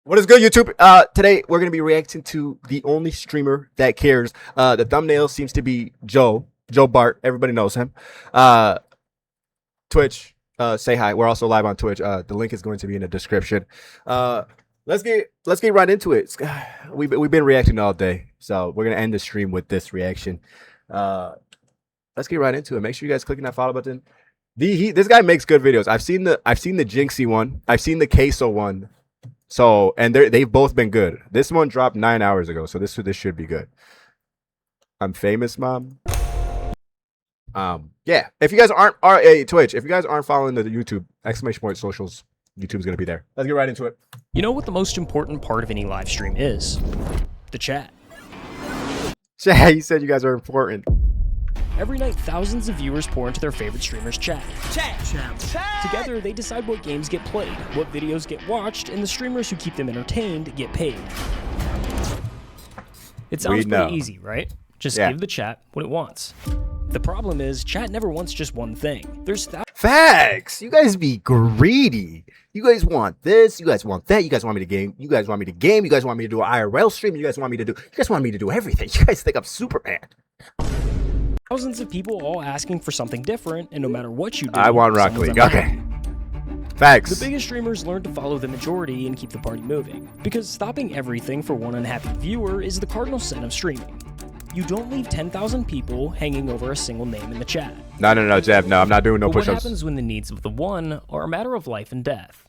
What is good, YouTube? Today we're gonna be reacting to the only streamer that cares. The thumbnail seems to be Joe Bart. Everybody knows him. Twitch. Say hi. We're also live on Twitch. The link is going to be in the description. Let's get right into it. We've been reacting all day, so we're gonna end the stream with this reaction. Let's get right into it. Make sure you guys clicking that follow button. This guy makes good videos. I've seen the Jinxie one. I've seen the Queso one. So, and they've both been good. This one dropped 9 hours ago, so this should be good. I'm famous, mom. Yeah. If you guys aren't Twitch, if you guys aren't following the YouTube !socials, YouTube's gonna be there. Let's get right into it. You know what the most important part of any live stream is? The chat. Chat, you said you guys are important. Every night, thousands of viewers pour into their favorite streamers' chat. Together, they decide what games get played, what videos get watched, and the streamers who keep them entertained get paid. It sounds pretty easy, right? Just give the chat what it wants. The problem is, chat never wants just one thing. There's facts. You guys be greedy. You guys want this. You guys want that. You guys want me to game. You guys want me to game. You guys want me to do an IRL stream. You guys want me to do everything. You guys think I'm Superman. Thousands of people all asking for something different, and no matter what you do, I want Rocket League. Okay. Facts. The biggest streamers learn to follow the majority and keep the party moving, because stopping everything for one unhappy viewer is the cardinal sin of streaming. You don't leave 10,000 people hanging over a single name in the chat. No, Jeff. No, I'm not doing no push-ups. What happens when the needs of the one are a matter of life and death?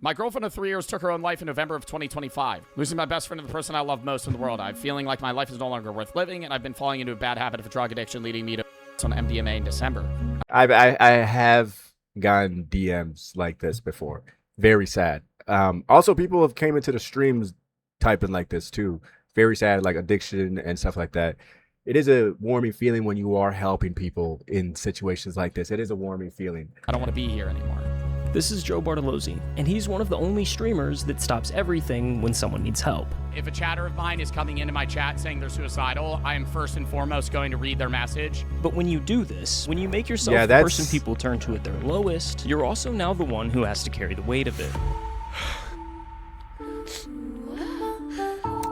My girlfriend of 3 years took her own life in November of 2025. Losing my best friend and the person I love most in the world. I'm feeling like my life is no longer worth living, and I've been falling into a bad habit of drug addiction, leading me to on MDMA in December. I have gotten DMs like this before. Very sad. Also, people have came into the streams typing like this too. Very sad, like addiction and stuff like that. It is a warming feeling when you are helping people in situations like this. It is a warming feeling. I don't want to be here anymore. This is Joe Bartolozzi, and he's one of the only streamers that stops everything when someone needs help. If a chatter of mine is coming into my chat saying they're suicidal, I am first and foremost going to read their message. But when you do this, when you make yourself the person people turn to at their lowest, you're also now the one who has to carry the weight of it.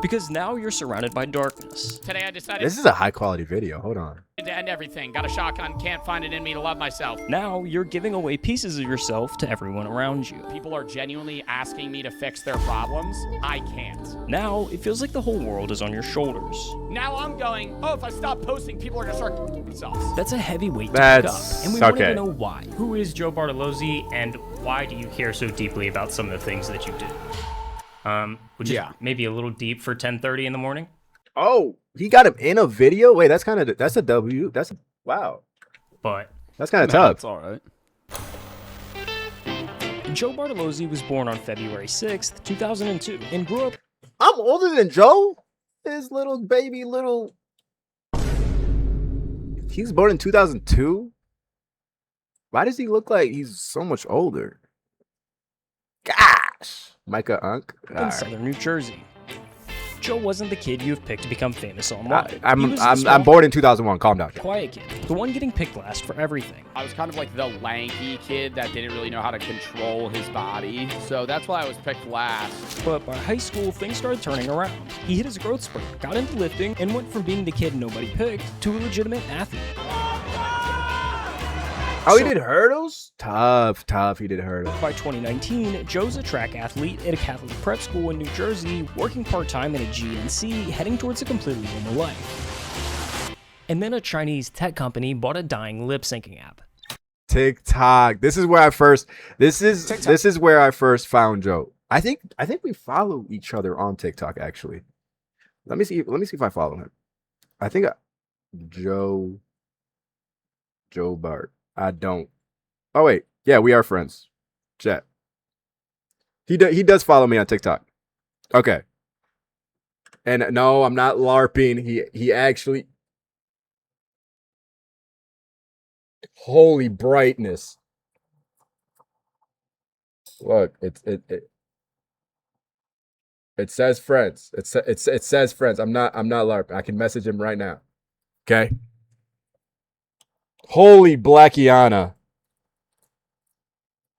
Because now you're surrounded by darkness. Today I decided this is a high quality video. Hold on. To end everything. Got a shotgun. Can't find it in me to love myself. Now you're giving away pieces of yourself to everyone around you. People are genuinely asking me to fix their problems. I can't. Now it feels like the whole world is on your shoulders. Now I'm going, oh, if I stop posting, people are going to start killing themselves. That's a heavy weight to pick up, and we want to know why. Who is Joe Bartolozzi, and why do you care so deeply about some of the things that you do? Which is maybe a little deep for 10:30 in the morning. Oh, he got him in a video. Wait, that's a W. Wow. But that's kind of tough. It's all right. Joe Bartolozzi was born on February 6th, 2002, and grew up. I'm older than Joe. His little baby, He was born in 2002. Why does he look like he's so much older? Gosh. Micahcowbiz in southern New Jersey. Joe wasn't the kid you have picked to become famous online. I'm born in 2001. Calm down. Quiet kid, the one getting picked last for everything. I was kind of like the lanky kid that didn't really know how to control his body, so that's why I was picked last. But by high school, things started turning around. He hit his growth spurt, got into lifting, and went from being the kid nobody picked to a legitimate athlete. Oh, he did hurdles? Tough. He did hurdles. By 2019, Joe's a track athlete at a Catholic prep school in New Jersey, working part-time at a GNC, heading towards a completely normal life. And then a Chinese tech company bought a dying lip-syncing app. TikTok. This is where I first found Joe. I think we follow each other on TikTok actually. Let me see if I follow him. I think Joe Bart. I don't. Oh wait, yeah, we are friends. Chat. He does follow me on TikTok. Okay. And no, I'm not LARPing. He actually. Holy brightness! Look, it says friends. It says friends. I'm not LARPing. I can message him right now. Okay. Holy Blackiana.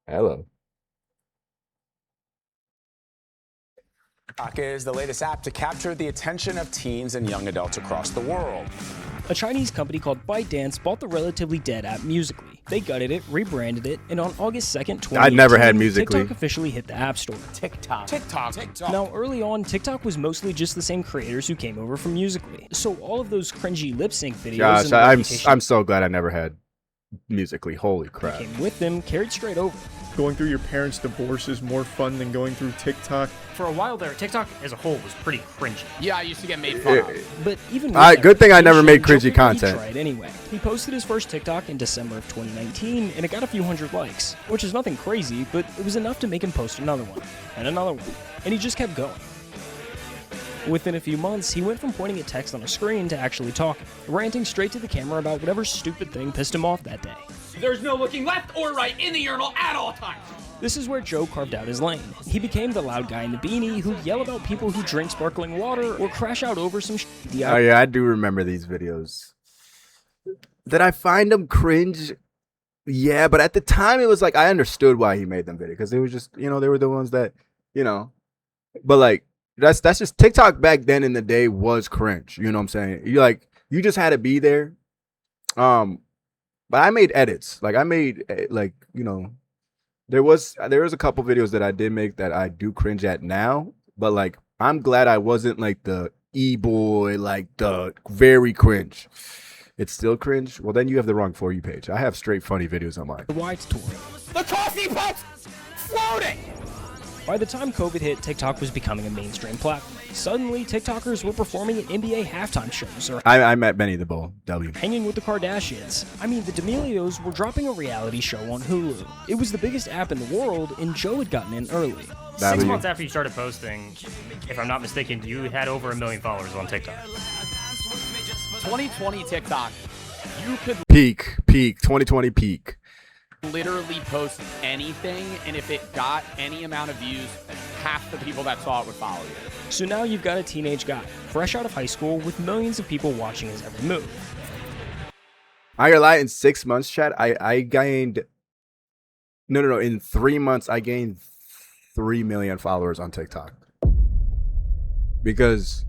Hello. TikTok is the latest app to capture the attention of teens and young adults across the world. A Chinese company called ByteDance bought the relatively dead app Musical.ly. They gutted it, rebranded it, and on August 2nd, 2018, I'd never had Musical.ly. TikTok officially hit the App Store. TikTok. Now, early on, TikTok was mostly just the same creators who came over from Musical.ly. So all of those cringy lip sync videos Gosh, and the I'm reputation so glad I never had Musical.ly. Holy crap. came with them carried straight over. Going through your parents' divorce is more fun than going through TikTok. For a while there, TikTok as a whole was pretty cringy. Yeah, I used to get made fun of. But even with that Good thing I never made reputation, cringy Joe content. He tried anyway. He posted his first TikTok in December of 2019, and it got a few hundred likes, which is nothing crazy, but it was enough to make him post another one, and another one, and he just kept going. Within a few months, he went from pointing at text on a screen to actually talking, ranting straight to the camera about whatever stupid thing pissed him off that day. There's no looking left or right in the urinal at all times. This is where Joe carved out his lane. He became the loud guy in the beanie who'd yell about people who drink sparkling water or crash out over some DIY. Oh yeah, I do remember these videos. Did I find them cringe? Yeah, but at the time it was like I understood why he made them video because it was just, they were the ones that, but like that's just TikTok back then in the day was cringe. You know what I'm saying? You just had to be there. But I made edits. Like I made there was a couple videos that I did make that I do cringe at now, but like I'm glad I wasn't like the e-boy, like the very cringe. It's still cringe? Well, then you have the wrong For You page. I have straight funny videos on mine. Wide tour. The coffee pot's floating. By the time COVID hit, TikTok was becoming a mainstream platform. Suddenly, TikTokers were performing at NBA halftime shows or I met Benny the Bull. W. hanging with the Kardashians. I mean, the D'Amelios were dropping a reality show on Hulu. It was the biggest app in the world, and Joe had gotten in early. 6 W. months after you started posting, if I'm not mistaken, you had over 1 million followers on TikTok. 2020 TikTok, you could Peak 2020 peak. literally post anything, and if it got any amount of views, half the people that saw it would follow you. So now you've got a teenage guy, fresh out of high school, with millions of people watching his every move. I gotta lie, in 6 months, chat, I gained no, in 3 months I gained 3 million followers on TikTok. Because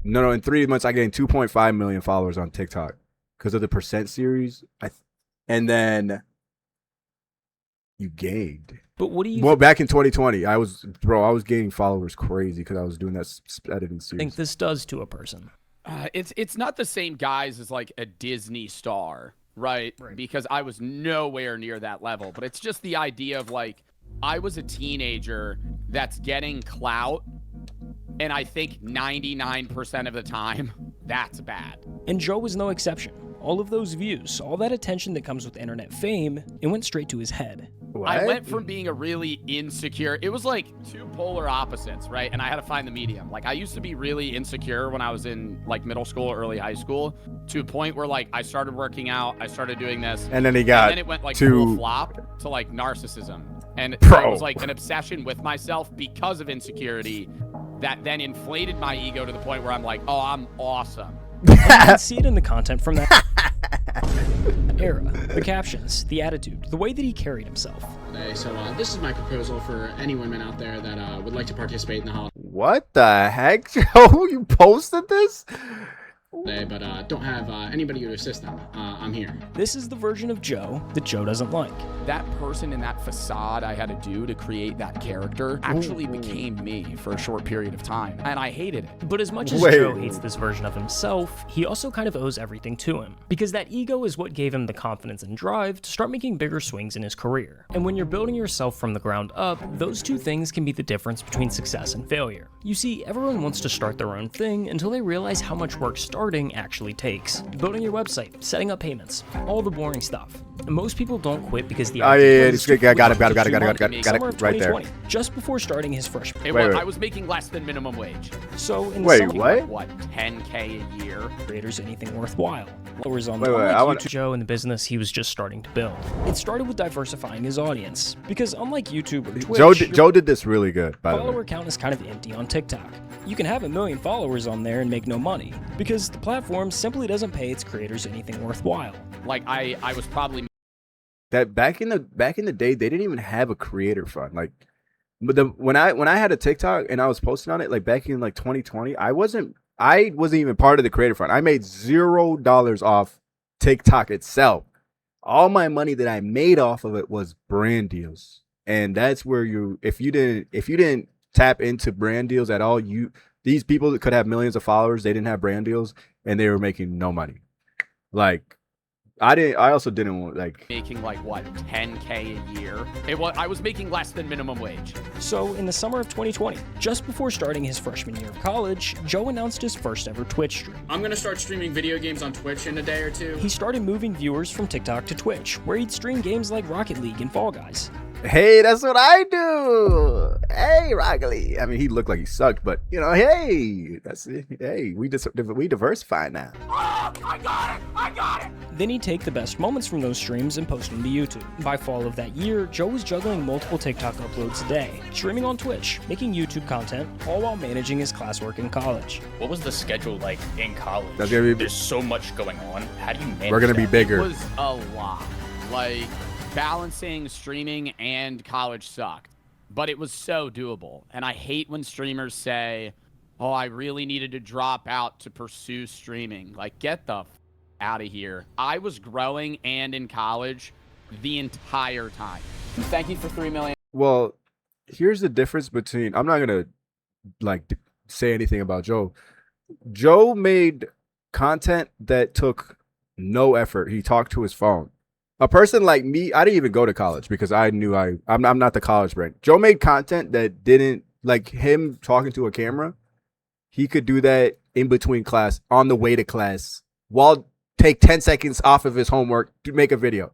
in 3 months I gained 2.5 million followers on TikTok because of the percent series. And then you gained. But what do you Well, back in 2020, I was gaining followers crazy because I was doing that editing series. think this does to a person? It's not the same guys as like a Disney star, right? Because I was nowhere near that level. But it's just the idea of like, I was a teenager that's getting clout, and I think 99% of the time, that's bad. And Joe was no exception. All of those views, all that attention that comes with internet fame, it went straight to his head. What? I went from being a really insecure, it was like two polar opposites, right? And I had to find the medium. Like I used to be really insecure when I was in like middle school, early high school, to a point where like I started working out, I started doing this. And then he and then it went like full flop to like narcissism. And it was like an obsession with myself because of insecurity that then inflated my ego to the point where I'm like, oh, I'm awesome. You can see it in the content from that era. The captions, the attitude, the way that he carried himself. So this is my proposal for any women out there that would like to participate in the holiday, What the heck, Joe? You posted this? but don't have anybody to assist them. I'm here. This is the version of Joe that Joe doesn't like. That person in that facade I had to do to create that character actually became me for a short period of time. And I hated it. But as much as Wait. Joe hates this version of himself, he also kind of owes everything to him. Because that ego is what gave him the confidence and drive to start making bigger swings in his career. And when you're building yourself from the ground up, those two things can be the difference between success and failure. You see, everyone wants to start their own thing until they realize how much work starting actually takes. Building your website, setting up payments, all the boring stuff. And most people don't quit because the idea is to got it summer right of there. 2020, just before starting his freshman. Wait. I was making less than minimum wage. So in the Wait, summer, what? 10K a year? creators anything worthwhile. Followers on Wait, unlike I wanna- YouTube, Joe in the business he was just starting to build. It started with diversifying his audience because unlike YouTube or Twitch, Joe did this really good, by the follower way. count is kind of empty on TikTok. You can have 1 million followers on there and make no money because the platform simply doesn't pay its creators anything worthwhile. Like I was probably That back in the day, they didn't even have a creator fund. Like But when I had a TikTok and I was posting on it like back in like 2020, I wasn't even part of the creator fund. I made $0 off TikTok itself. All my money that I made off of it was brand deals. And that's where if you didn't tap into brand deals at all, these people that could have millions of followers, they didn't have brand deals and they were making no money. Like I also didn't want like making like what, 10K a year. I was making less than minimum wage. So in the summer of 2020, just before starting his freshman year of college, Joe announced his first ever Twitch stream. I'm gonna start streaming video games on Twitch in a day or two. He started moving viewers from TikTok to Twitch, where he'd stream games like Rocket League and Fall Guys. Hey, that's what I do. Hey, Rocket League. I mean, he looked like he sucked, but you know, hey, that's it. Hey, we diversify now. Oh, I got it. Then he'd take the best moments from those streams and post them to YouTube. By fall of that year, Joe was juggling multiple TikTok uploads a day, streaming on Twitch, making YouTube content, all while managing his classwork in college. What was the schedule like in college? That's gonna be, There's so much going on. How do you manage we're gonna be that? bigger. It was a lot. Like, balancing streaming and college sucked, but it was so doable. And I hate when streamers say, oh, I really needed to drop out to pursue streaming. Like, get the out of here. I was growing and in college the entire time. Thank you for 3 million. Well, here's the difference between, I'm not gonna like say anything about Joe. Joe made content that took no effort. He talked to his phone. A person like me, I didn't even go to college because I knew I'm not the college brain. Joe made content that didn't, like him talking to a camera. He could do that in between class, on the way to class, while take 10 seconds off of his homework to make a video.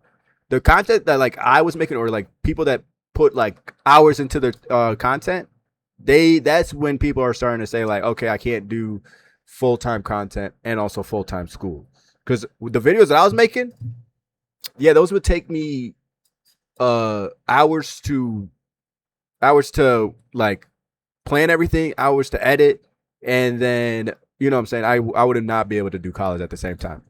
The content that like I was making, or like people that put like hours into their content, that's when people are starting to say like, okay, I can't do full-time content and also full-time school. Because the videos that I was making, yeah, those would take me hours to like plan everything, hours to edit, and then you know what I'm saying, I would not be able to do college at the same time.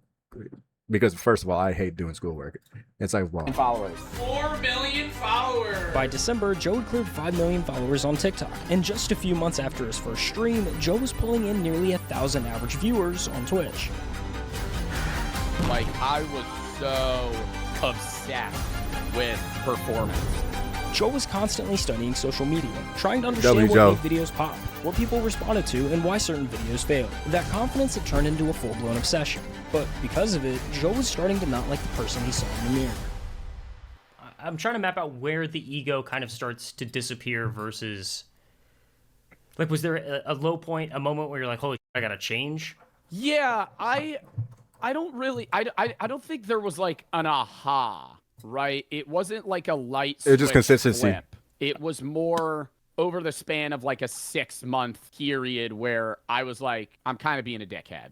Because first of all, I hate doing schoolwork. It's like, wow. Followers. 4 million followers. By December, Joe had cleared 5 million followers on TikTok. And just a few months after his first stream, Joe was pulling in nearly 1,000 average viewers on Twitch. Like, I was so obsessed with performance. Joe was constantly studying social media, trying to understand what made videos pop, what people responded to, and why certain videos failed. That confidence had turned into a full-blown obsession. But because of it, Joe was starting to not like the person he saw in the mirror. I'm trying to map out where the ego kind of starts to disappear versus... Like, was there a low point, a moment where you're like, holy shit, I gotta change? Yeah, I don't think there was like an aha, right? It wasn't like a light switch. It was just consistency. Flip. It was more over the span of like a 6-month period where I was like, I'm kind of being a dickhead.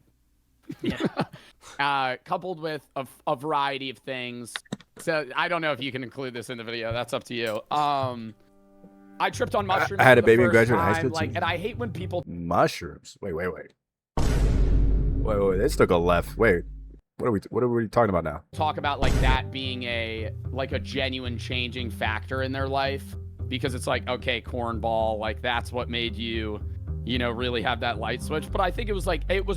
Yeah. Coupled with a variety of things. So I don't know if you can include this in the video. That's up to you. I tripped on mushrooms. I had a for the baby first graduate high time, school like, too. and I hate when people Mushrooms. Wait. This took a left. Wait. What are we talking about now? talk about like that being a genuine changing factor in their life, because it's like, okay, cornball, like that's what made you really have that light switch. But I think it was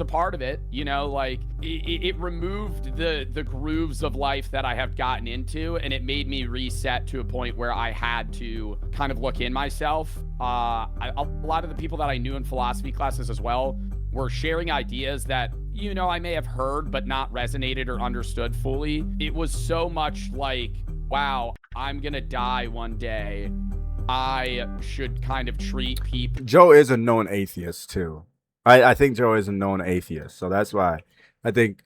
a part of it, like it removed the grooves of life that I have gotten into, and it made me reset to a point where I had to kind of look in myself. A lot of the people that I knew in philosophy classes as well were sharing ideas that I may have heard but not resonated or understood fully. It was so much like, wow, I'm gonna die one day. I should kind of treat people. Joe is a known atheist too. I think Joe is a known atheist, so that's why I think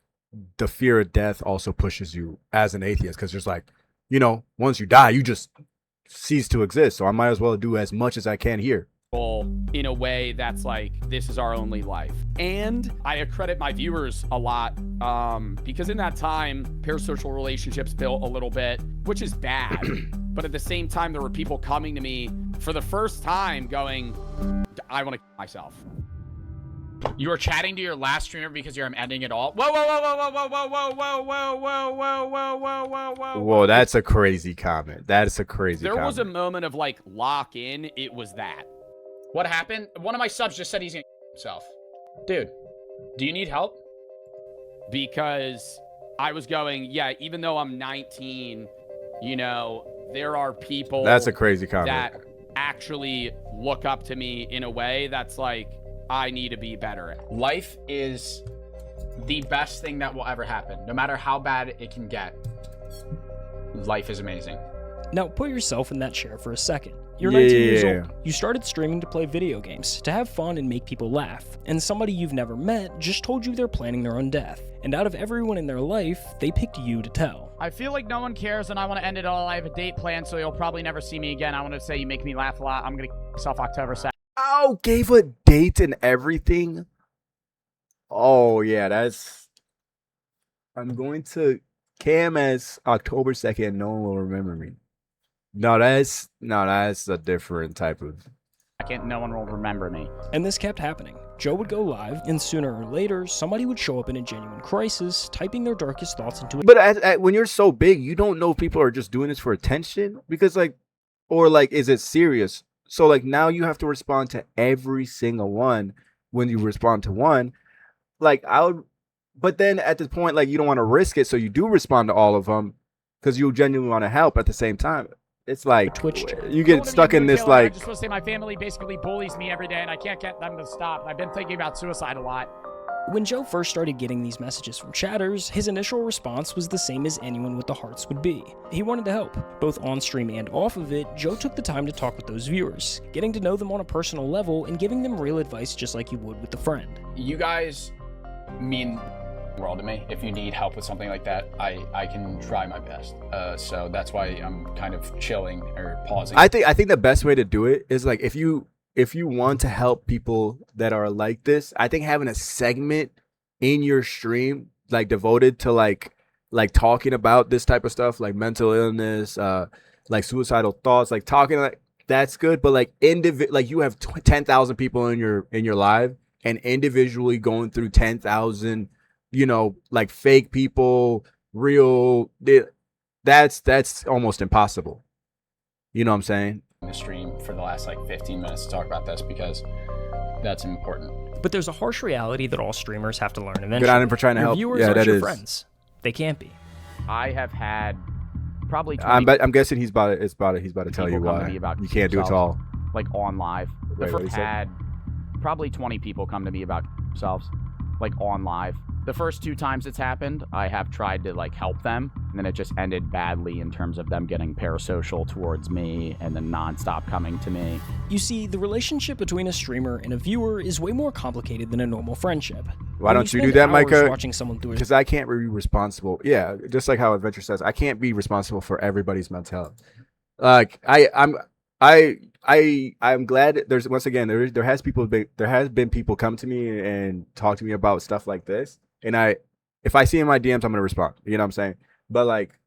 the fear of death also pushes you as an atheist, because there's like, once you die, you just cease to exist. So I might as well do as much as I can here. In a way that's like, this is our only life. And I accredit my viewers a lot, because in that time, parasocial relationships built a little bit, which is bad. But at the same time, there were people coming to me for the first time going, I want to kill myself. You were chatting to your last streamer because you're ending it all. Whoa, whoa, whoa, whoa, whoa, whoa, whoa, whoa, whoa, whoa, whoa, whoa, whoa, whoa, whoa. Whoa, that's a crazy comment. That is a crazy comment. There was a moment of like lock in. It was that. What happened? One of my subs just said he's gonna himself. Dude, do you need help? Because I was going, yeah, even though I'm 19, you know, there are people that's a crazy comment that actually look up to me in a way that's like, I need to be better at. Life is the best thing that will ever happen. No matter how bad it can get, life is amazing. Now, put yourself in that chair for a second. You're 19 years old. You started streaming to play video games, to have fun and make people laugh. And somebody you've never met just told you they're planning their own death. And out of everyone in their life, they picked you to tell. I feel like no one cares and I want to end it all. I have a date planned, so you'll probably never see me again. I want to say you make me laugh a lot. I'm going to myself October 2nd. Oh, gave a date and everything. Oh, yeah, that's... I'm going to Cam as October 2nd. No one will remember me. No, that's a different type of... No one will remember me. And this kept happening. Joe would go live, and sooner or later, somebody would show up in a genuine crisis, typing their darkest thoughts into it. But when you're so big, you don't know if people are just doing this for attention. Because, like... Or, like, is it serious? So, like, now you have to respond to every single one. When you respond to one, like, but then at this point, like, you don't want to risk it, so you do respond to all of them because you genuinely want to help at the same time. It's like Twitch. You get stuck in this, like... I just want to say my family basically bullies me every day, and I can't get them to stop. I've been thinking about suicide a lot. When Joe first started getting these messages from chatters, his initial response was the same as anyone with the hearts would be. He wanted to help. Both on stream and off of it, Joe took the time to talk with those viewers, getting to know them on a personal level and giving them real advice just like you would with a friend. You guys mean the world to me. If you need help with something like that, I can try my best. So that's why I'm kind of chilling or pausing. I think the best way to do it is, like, if you want to help people that are like this, I think having a segment in your stream, like, devoted to like talking about this type of stuff, like mental illness, like suicidal thoughts, like talking, like, that's good. But like like you have 10,000 people in your live, and individually going through 10,000, you know, like fake people, real, that's almost impossible. You know what I'm saying? The stream for the last like 15 minutes to talk about this because that's important. But there's a harsh reality that all streamers have to learn eventually. Good on him for trying to help. Viewers Yeah, aren't that your is. friends. They can't be. I have had probably 20 I'm guessing he's about to tell you people come to why me about you can't do it themselves, all. like on live. Wait, what he said? Had probably 20 people come to me about themselves, like on live. The first 2 times it's happened, I have tried to like help them, and then it just ended badly in terms of them getting parasocial towards me and then nonstop coming to me. You see, the relationship between a streamer and a viewer is way more complicated than a normal friendship. Why don't you do spend that, hours Micah? Watching someone through Because I can't be responsible. Yeah, just like how Adventure says, I can't be responsible for everybody's mental health. Like I'm glad there's, once again, there has been people come to me and talk to me about stuff like this, and if I see in my DMs, I'm gonna respond. You know what I'm saying? But like,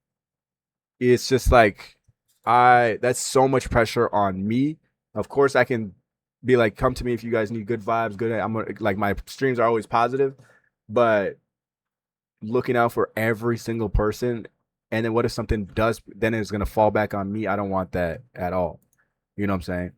it's just like that's so much pressure on me. Of course, I can be like, come to me if you guys need good vibes. Good, I'm gonna, like, my streams are always positive, but looking out for every single person, and then what if something does? Then it's gonna fall back on me. I don't want that at all. You know what I'm saying?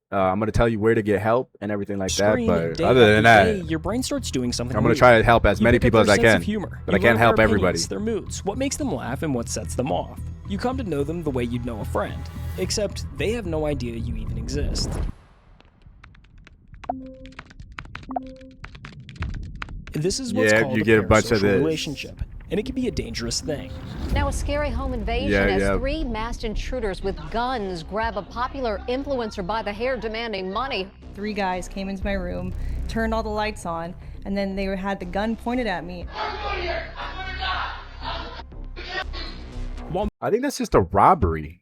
I'm gonna tell you where to get help and everything like that. But other than that, your brain starts doing something. I'm gonna try to help as many people as I can. But I can't help everybody. Their moods, what makes them laugh, and what sets them off. You come to know them the way you'd know a friend, except they have no idea you even exist. This is what's called you get a bunch of parasocial this relationship, and it can be a dangerous thing. Now a scary home invasion as 3 masked intruders with guns grab a popular influencer by the hair demanding money. 3 guys came into my room, turned all the lights on, and then they had the gun pointed at me. I think that's just a robbery.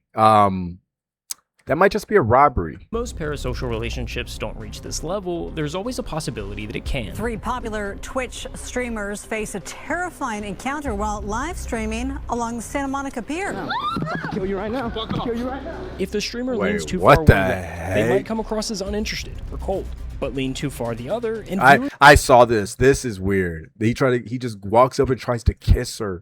That might just be a robbery. Most parasocial relationships don't reach this level. There's always a possibility that it can. 3 popular Twitch streamers face a terrifying encounter while live streaming along the Santa Monica Pier. I'll kill you right now. I'll kill you right now. If the streamer Wait, leans too what far the one way, heck? they might come across as uninterested or cold. but lean too far the other. And I saw this. This is weird. He just walks up and tries to kiss her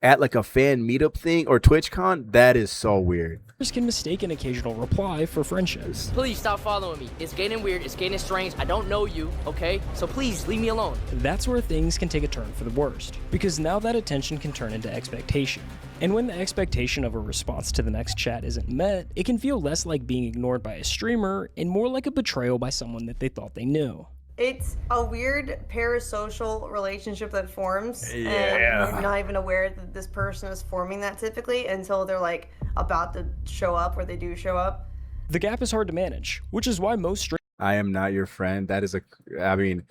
at like a fan meetup thing or TwitchCon. That is so weird. viewers can mistake an occasional reply for friendships. Please stop following me. It's getting weird. It's getting strange. I don't know you, okay? So please leave me alone. That's where things can take a turn for the worst, because now that attention can turn into expectation. And when the expectation of a response to the next chat isn't met, it can feel less like being ignored by a streamer and more like a betrayal by someone that they thought they knew. It's a weird parasocial relationship that forms, and you're not even aware that this person is forming that typically until they're like about to show up, or they do show up. The gap is hard to manage, which is why most streamers. I am not your friend. That is I mean,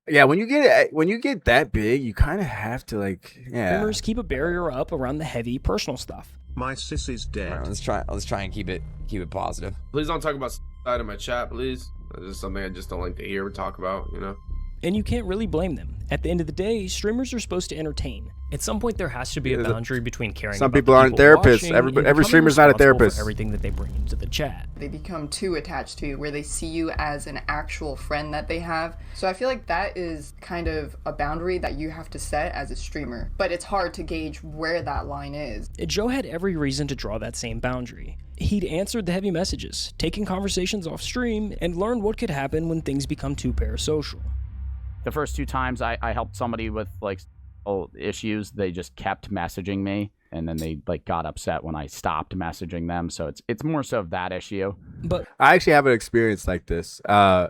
yeah, when you get that big, you kind of have to Streamers keep a barrier up around the heavy personal stuff. My sis is dead. Right, let's try and keep it positive. Please don't talk about side of my chat, please. This is something I just don't like to hear or talk about, you know? And you can't really blame them. At the end of the day, streamers are supposed to entertain. At some point, there has to be a boundary between caring Some about people the aren't therapists. watching Every and streamer's not a becoming responsible therapist. for everything that they bring into the chat. They become too attached to you, where they see you as an actual friend that they have. So I feel like that is kind of a boundary that you have to set as a streamer. But it's hard to gauge where that line is. Joe had every reason to draw that same boundary. He'd answered the heavy messages, taken conversations off stream, and learned what could happen when things become too parasocial. The first 2 times I helped somebody with issues, they just kept messaging me, and then they got upset when I stopped messaging them. So it's more so of that issue. But I actually have an experience like this. Some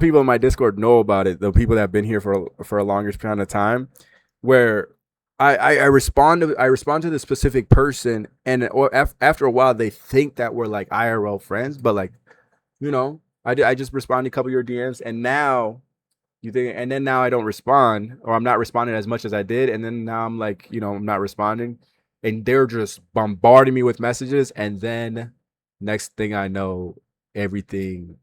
people in my Discord know about it. The people that have been here for a longer span of time, where I respond to the specific person, and after a while they think that we're like IRL friends, but I just respond to a couple of your DMs, and now you think, and then now I don't respond, or I'm not responding as much as I did, and then now I'm I'm not responding, and they're just bombarding me with messages, and then next thing I know, everything.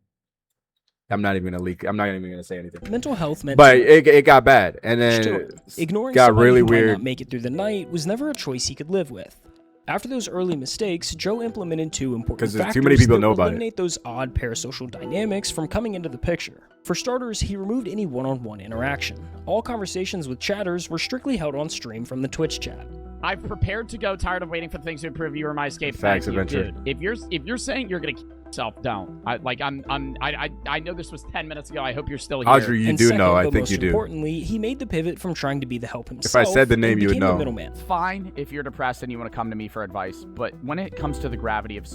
I'm not even gonna leak. I'm not even gonna say anything. Mental health meant, but it got bad, and then ignoring got somebody really who weird. might not make it through the night was never a choice he could live with. After those early mistakes, Joe implemented 2 important factors too many people that know would about it. eliminate those odd parasocial dynamics from coming into the picture. For starters, he removed any one-on-one interaction. All conversations with chatters were strictly held on stream from the Twitch chat. I've prepared to go. Tired of waiting for things to improve. You are my escape. Facts Thank you, adventure. dude. If you're saying you're gonna kill yourself, don't. I know this was 10 minutes ago. I hope you're still here. Audrey, you And do second, know. I but think most you do. Importantly, he made the pivot from trying to be the help If himself. I said the name, and you would became the know. middleman. It's fine if you're depressed and you want to come to me for advice, but when it comes to the gravity of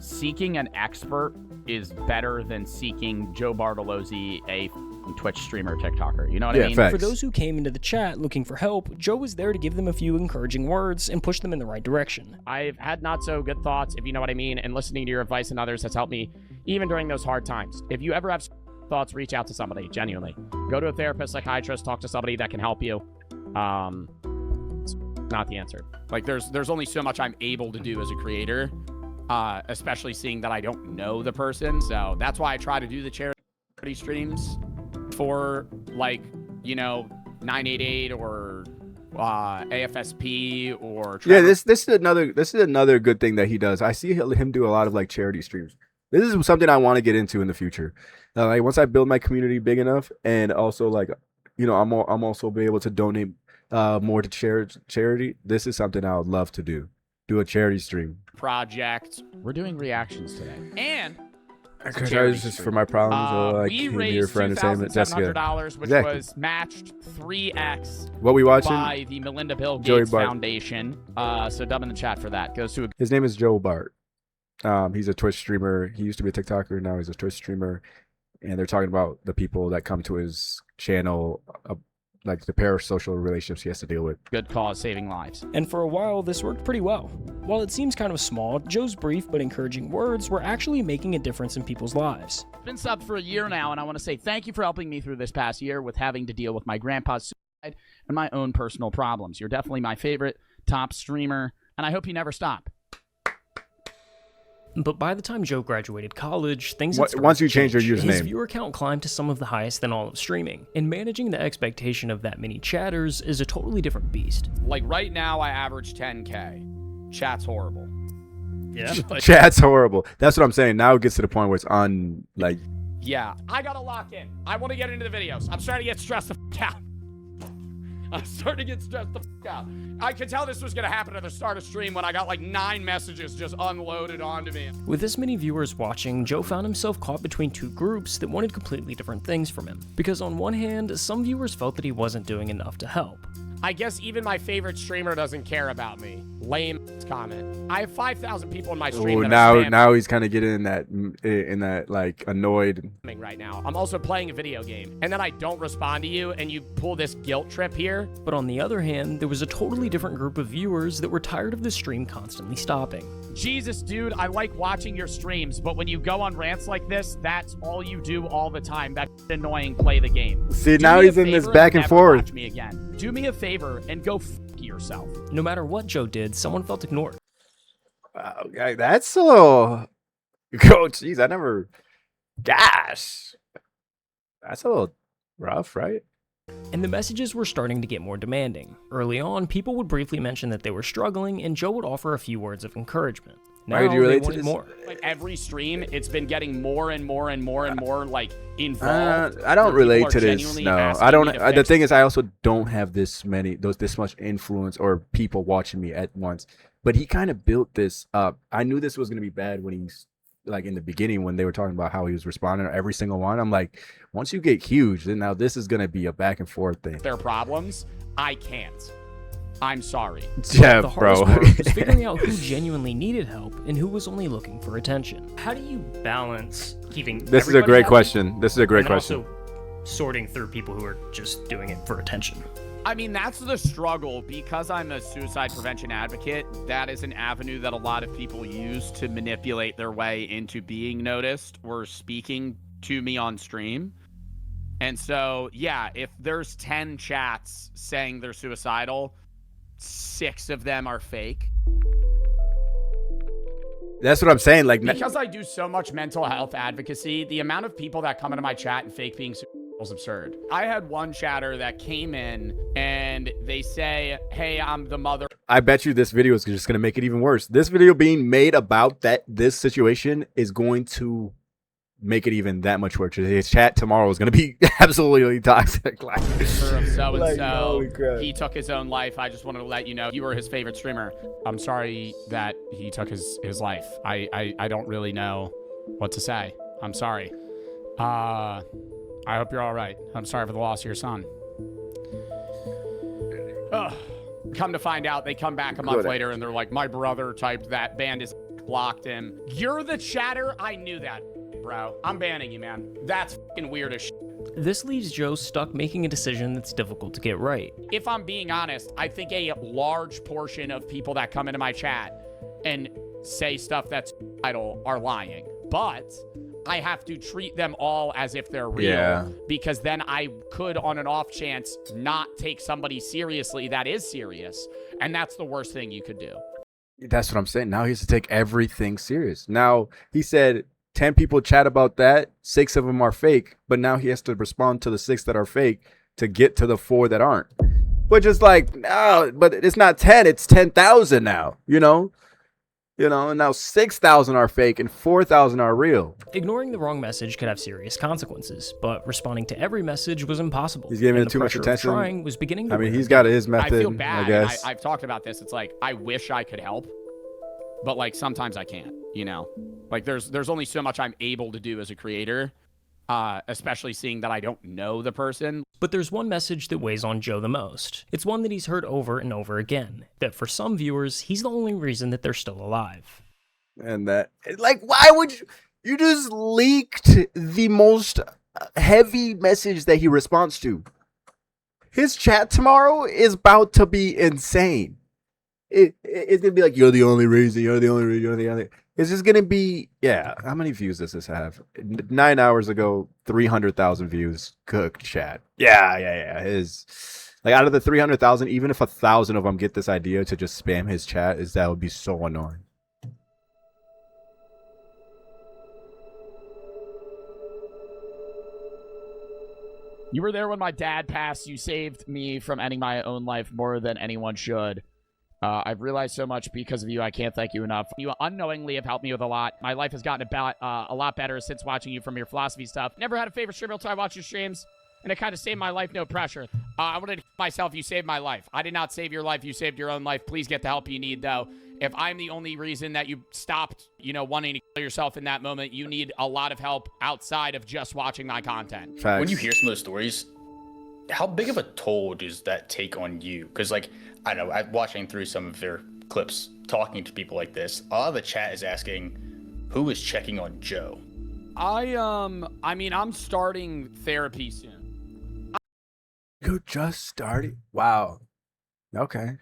seeking an expert is better than seeking Joe Bartolozzi, a Twitch streamer, TikToker. You know what I mean? Facts. For those who came into the chat looking for help, Joe was there to give them a few encouraging words and push them in the right direction. I've had not so good thoughts, if you know what I mean, and listening to your advice and others has helped me even during those hard times. If you ever have thoughts, reach out to somebody, genuinely. Go to a therapist, psychiatrist, talk to somebody that can help you. It's not the answer. There's only so much I'm able to do as a creator, especially seeing that I don't know the person. So that's why I try to do the charity streams for 988 or AFSP or Trevor. Yeah, this is another good thing that he does. I see him do a lot of charity streams. This is something I want to get into in the future. Once I build my community big enough, and also I'm also be able to donate more to charity. This is something I would love to do a charity stream. Project. We're doing reactions today, and This is for my problems. we raised $2,700, which was matched 3x. What we watching? By the Melinda Bill Joey Gates Bart. Foundation. So dub in the chat for that. Goes to His name is Joe Bart. He's a Twitch streamer. He used to be a TikToker. Now he's a Twitch streamer. And they're talking about the people that come to his channel, the parasocial relationships he has to deal with. Good cause, saving lives. And for a while, this worked pretty well. While it seems kind of small, Joe's brief but encouraging words were actually making a difference in people's lives. I've been subbed for a year now, and I want to say thank you for helping me through this past year with having to deal with my grandpa's suicide and my own personal problems. You're definitely my favorite top streamer, and I hope you never stop. But by the time Joe graduated college, things had started once you to change your His username. viewer count climbed to some of the highest in all of streaming, and managing the expectation of that many chatters is a totally different beast. Right now, I average 10K. Chat's horrible. Yeah. Chat's horrible. That's what I'm saying. Now it gets to the point where it's on, like... Yeah, I gotta lock in. I want to get into the videos. I'm starting to get stressed the f out. I'm starting to get stressed the f out. I could tell this was gonna happen at the start of stream when I got like 9 messages just unloaded onto me. With this many viewers watching, Joe found himself caught between two groups that wanted completely different things from him. Because on one hand, some viewers felt that he wasn't doing enough to help. I guess even my favorite streamer doesn't care about me. Lame comment. I have 5,000 people in my stream that are now he's kind of getting in that like annoyed right now. I'm also playing a video game, and then I don't respond to you, and you pull this guilt trip here. But on the other hand, there was a totally different group of viewers that were tired of the stream constantly stopping. Jesus, dude, I like watching your streams, but when you go on rants like this, that's all you do all the time. That's annoying. Play the game. See, now he's in this back and forth. Watch me again. Do me a favor and go f yourself. No matter what Joe did, someone felt ignored. Wow, that's a little... Coach, jeez, I never... Gosh. That's a little rough, right? And the messages were starting to get more demanding. Early on, people would briefly mention that they were struggling, and Joe would offer a few words of encouragement. Now do you relate to they wanted this? more. Like every stream, it's been getting more and more and more and more like involved. I don't where relate people to are this. genuinely No, asking I don't. me to The fix thing is, I also don't have this much influence or people watching me at once. But he kind of built this up. I knew this was gonna be bad when he's like in the beginning when they were talking about how he was responding to every single one. I'm like, once you get huge, then now this is gonna be a back and forth thing. their problems. I can't. I'm sorry. Yeah, The bro. hardest part was figuring out who genuinely needed help and who was only looking for attention. How do you balance keeping This is a everybody great happy question. This is a great and then question. also sorting through people who are just doing it for attention? I mean, that's the struggle. Because I'm a suicide prevention advocate, that is an avenue that a lot of people use to manipulate their way into being noticed or speaking to me on stream. And so, yeah, if there's 10 chats saying they're suicidal, 6 of them are fake. That's what I'm saying. Like, Because I do so much mental health advocacy, the amount of people that come into my chat and fake being suicidal is absurd. I had one chatter that came in and they say, hey, I'm the mother. I bet you this video is just going to make it even worse. This video being made about this situation is going to make it even that much worse. His chat tomorrow is going to be absolutely toxic. Like, So-and-so, he took his own life. I just wanted to let you know you were his favorite streamer. I'm sorry that he took his life. I don't really know what to say. I'm sorry. I hope you're all right. I'm sorry for the loss of your son. Ugh. Come to find out, they come back a month later and they're like, my brother typed that, banned his, blocked him. You're the chatter? I knew that, bro. I'm banning you, man. That's fucking weird as shit. This leaves Joe stuck making a decision that's difficult to get right. If I'm being honest, I think a large portion of people that come into my chat and say stuff that's idle are lying. But I have to treat them all as if they're real, because then I could, on an off chance, not take somebody seriously that is serious. And that's the worst thing you could do. that's what I'm saying. Now he has to take everything serious. Now, he said 10 people chat about that, 6 of them are fake, but now he has to respond to the 6 that are fake to get to the 4 that aren't. Which is like, no, but it's not 10, it's 10,000 now, you know? And now 6,000 are fake and 4,000 are real. Ignoring the wrong message could have serious consequences, but responding to every message was impossible. He's giving and it too much attention. Trying was beginning to he's got his method, I feel bad. I guess. I've talked about this. It's like, I wish I could help, but like sometimes I can't, Like there's only so much I'm able to do as a creator, especially seeing that I don't know the person. But there's one message that weighs on Joe the most. It's one that he's heard over and over again, that for some viewers, he's the only reason that they're still alive. And that, like, why would you just leaked the most heavy message that he responds to? His chat tomorrow is about to be insane. It's gonna be like, you're the only reason, you're the only reason, you're the only. It's just gonna be, how many views does this have? 9 hours ago, 300,000 views. Cooked chat. Yeah. His, like, out of the 300,000, even if 1,000 of them get this idea to just spam his chat, that would be so annoying. You were there when my dad passed. You saved me from ending my own life more than anyone should. I've realized so much because of you. I can't thank you enough. You unknowingly have helped me with a lot. My life has gotten a lot better since watching you from your philosophy stuff. Never had a favorite streamer until I watched your streams, and it kind of saved my life, no pressure. I wanted to myself, you saved my life. I did not save your life. You saved your own life. Please get the help you need, though. If I'm the only reason that you stopped, wanting to kill yourself in that moment, you need a lot of help outside of just watching my content. Facts. When you hear some of those stories, how big of a toll does that take on you? Because, like, I don't know, I'm watching through some of their clips, talking to people like this. A lot of the chat is asking, who is checking on Joe? I'm starting therapy soon. You just started? Wow. Okay.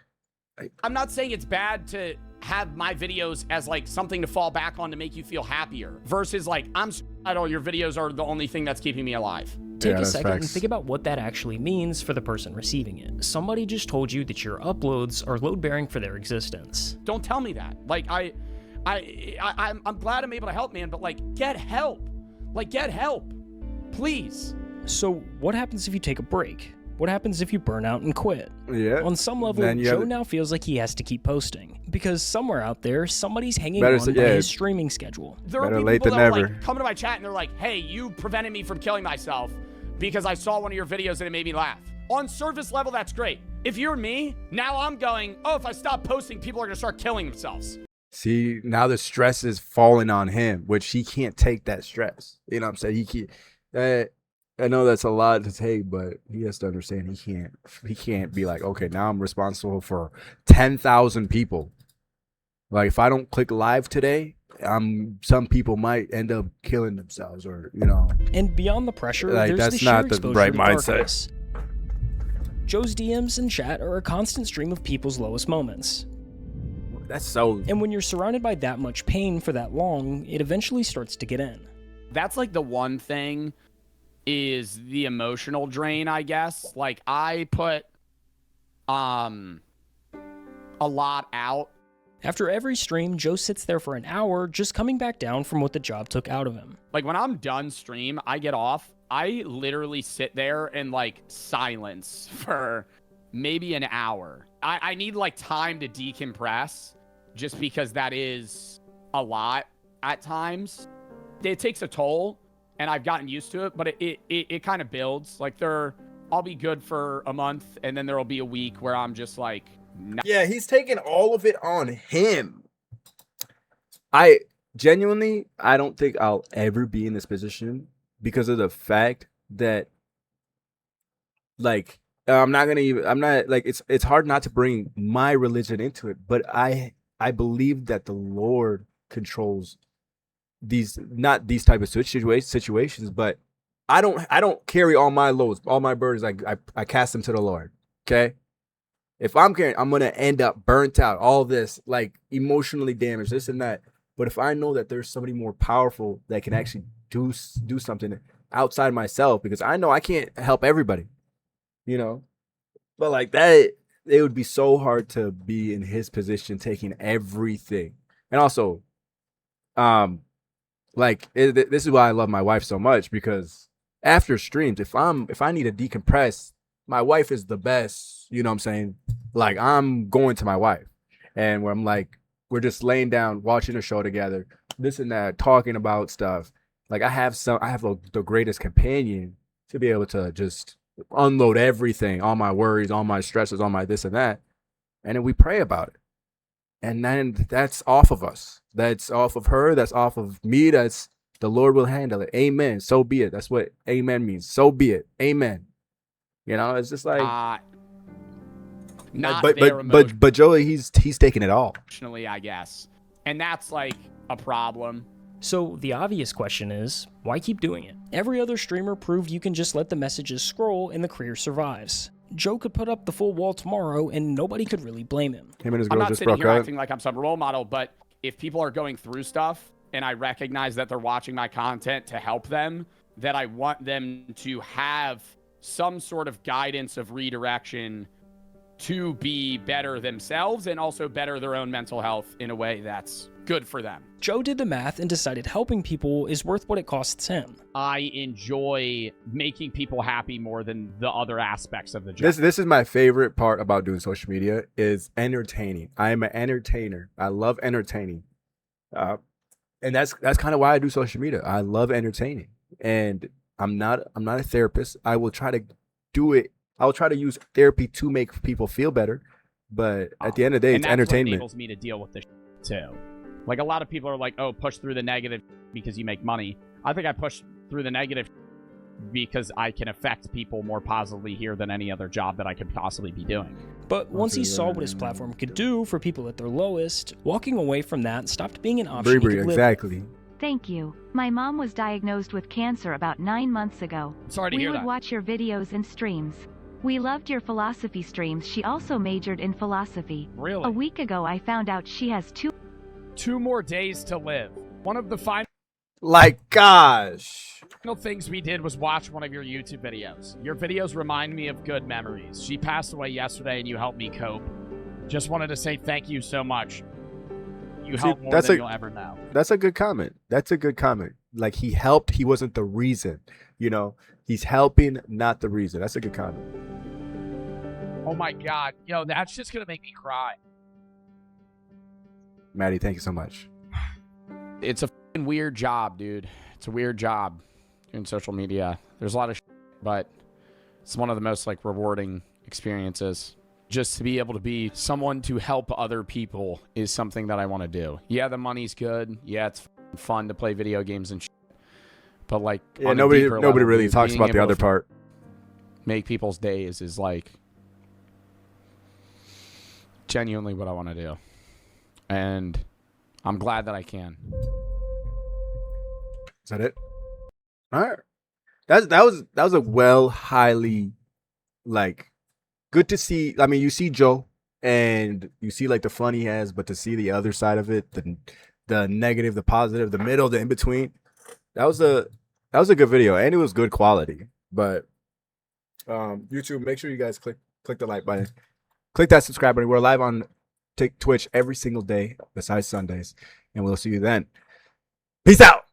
I'm not saying it's bad to have my videos as like something to fall back on to make you feel happier versus like I'm suicidal, your videos are the only thing that's keeping me alive. Take a second and think about what that actually means for the person receiving it. Somebody just told you that your uploads are load-bearing for their existence. Don't tell me that. Like I'm glad I'm able to help, man, but like get help. Like get help. Please. So what happens if you take a break? What happens if you burn out and quit? Yeah. On some level, Joe now feels like he has to keep posting because somewhere out there, somebody's hanging on by his streaming schedule. There are people that are like, come to my chat and they're like, hey, you prevented me from killing myself because I saw one of your videos and it made me laugh. On surface level, that's great. If you're me, now I'm going, oh, if I stop posting, people are going to start killing themselves. See, now the stress is falling on him, which he can't take that stress. You know what I'm saying? He can't. I know that's a lot to take, but he has to understand he can't be like, okay, now I'm responsible for 10,000 people. Like if I don't click live today, some people might end up killing themselves or, And beyond the pressure, like, there's that's the sheer not the exposure right to mindset. darkness. Joe's DMs and chat are a constant stream of people's lowest moments. That's so... And when you're surrounded by that much pain for that long, it eventually starts to get in. That's like the one thing is the emotional drain, I guess. Like I put a lot out. After every stream, Joe sits there for an hour just coming back down from what the job took out of him. Like when I'm done stream, I get off. I literally sit there in like silence for maybe an hour. I need like time to decompress just because that is a lot at times. It takes a toll. And I've gotten used to it, but it kind of builds. Like I'll be good for a month, and then there'll be a week where I'm just like, nah. Yeah, he's taking all of it on him. I don't think I'll ever be in this position because of the fact that, like, it's hard not to bring my religion into it, but I believe that the Lord controls not these type of situations, but I don't carry all my loads, all my burdens. I cast them to the Lord. Okay. If I'm carrying, I'm going to end up burnt out, all this, like emotionally damaged, this and that. But if I know that there's somebody more powerful that can actually do something outside myself, because I know I can't help everybody, but like that, it would be so hard to be in his position, taking everything. And also, this is why I love my wife so much, because after streams, if I need to decompress, my wife is the best, you know what I'm saying? Like I'm going to my wife and where I'm like, we're just laying down, watching a show together, this and that, talking about stuff. Like I have the greatest companion to be able to just unload everything, all my worries, all my stresses, all my this and that. And then we pray about it. And then that's off of us. That's off of her. That's off of me. That's the Lord will handle it. Amen. So be it. That's what amen means. So be it. Amen. It's just like but Joey, he's taking it all. Emotionally, I guess. And that's like a problem. So the obvious question is, why keep doing it? Every other streamer proved you can just let the messages scroll and the career survives. Joe could put up the full wall tomorrow and nobody could really blame him. Him and his girl I'm not just sitting broke here up. acting like I'm some role model, but if people are going through stuff and I recognize that they're watching my content to help them, that I want them to have some sort of guidance of redirection to be better themselves and also better their own mental health in a way that's good for them. Joe did the math and decided helping people is worth what it costs him. I enjoy making people happy more than the other aspects of the job. This is my favorite part about doing social media is entertaining. I am an entertainer. I love entertaining. And that's kind of why I do social media. I love entertaining. And I'm not a therapist. I will try to do it. I will try to use therapy to make people feel better. But at the end of the day, it's entertainment. And that's what enables me to deal with this too. Like, a lot of people are like, oh, push through the negative because you make money. I think I push through the negative because I can affect people more positively here than any other job that I could possibly be doing. But once he saw what his platform could do for people at their lowest, walking away from that stopped being an option he could live with. Exactly. Thank you. My mom was diagnosed with cancer about 9 months ago. Sorry to hear that. We would watch your videos and streams. We loved your philosophy streams. She also majored in philosophy. Really? A week ago, I found out she has two more days to live. One of the final gosh. Things we did was watch one of your YouTube videos. Your videos remind me of good memories. She passed away yesterday and you helped me cope. Just wanted to say thank you so much. You helped more than you'll ever know. That's a good comment. That's a good comment. Like, he helped. He wasn't the reason. You know, he's helping, not the reason. That's a good comment. Oh my God. Yo, that's just going to make me cry. Maddie, thank you so much. It's a weird job, dude. It's a weird job in social media. There's a lot of shit, but it's one of the most like rewarding experiences. Just to be able to be someone to help other people is something that I want to do. Yeah, the money's good. Yeah, it's fun to play video games and shit. But like, yeah, nobody really talks about the other part. Make people's days is like genuinely what I want to do. And I'm glad that I can. Is that it? All right. That was a highly like good to see. I mean, you see Joe and you see like the fun he has, but to see the other side of it, the negative, the positive, the middle, the in between, that was a good video and it was good quality. But YouTube, make sure you guys click the like button, click that subscribe button. We're live on Twitch every single day besides Sundays, and we'll see you then. Peace out.